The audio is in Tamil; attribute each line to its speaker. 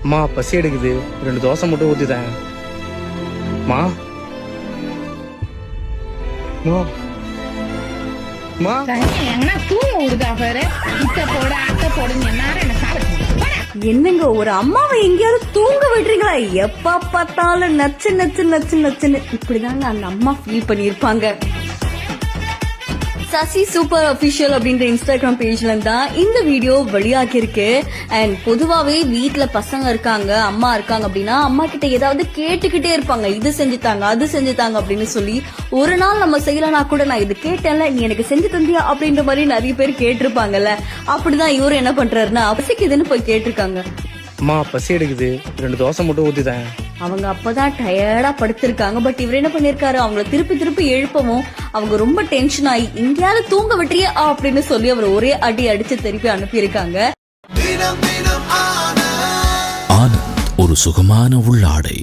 Speaker 1: அம்மா பசி எடுக்குது, 2 தோசை மட்டும் ஊத்திட்டேன். மா மா மா
Speaker 2: என்ன தூங்க விடுதா பாரு. இத்த போட அத்த போடுங்க எல்லாரும் என்ன சாப்பிட்டு
Speaker 3: என்னங்க ஒரு அம்மாவை எங்கேயாவது தூங்க விடுறீங்களா? எப்ப பார்த்தாலும் நச்சு நச்சு நச்சு நச்சுன்னு இப்படிதாங்க அந்த அம்மா ஃபீல் பண்ணிருப்பாங்க. சசி சூப்பர் அபிஷியல் அப்படின்ற இன்ஸ்டாகிராம் பேஜ்ல தான் இந்த வீடியோ வெளியாகி இருக்கு. அண்ட் பொதுவாவே வீட்டுல பசங்க இருக்காங்க, அம்மா இருக்காங்க அப்படின்னா அம்மா கிட்ட ஏதாவது கேட்டுக்கிட்டே இருப்பாங்க, இது செஞ்சுத்தாங்க அது செஞ்சுத்தாங்க அப்படின்னு சொல்லி. ஒரு நாள் நம்ம செய்யலனா கூட நான் இது கேட்டேன்ல, நீ எனக்கு செஞ்சு தந்தியா அப்படின்ற மாதிரி நிறைய பேர் கேட்டிருப்பாங்கல்ல. அப்படிதான் இவரு என்ன பண்றாருன்னா பசிக்குதுன்னு போய் கேட்டிருக்காங்க.
Speaker 1: அம்மா பசி எடுக்குது, 2 தோசை மட்டும் ஊத்திட்டேன்.
Speaker 3: அவங்க அப்பதான் டயர்டா படுத்திருக்காங்க. பட் இவர் என்ன பண்ணிருக்காரு, அவங்கள திருப்பி திருப்பி எழுப்பவும் அவங்க ரொம்ப டென்ஷன் ஆகி எங்கேயாவது தூங்க விட்டுறியா அப்படின்னு சொல்லி அவர் ஒரே அடி அடிச்சு திருப்பி அனுப்பியிருக்காங்க.
Speaker 4: ஆனந்த் ஒரு சுகமான உள்ளாடை.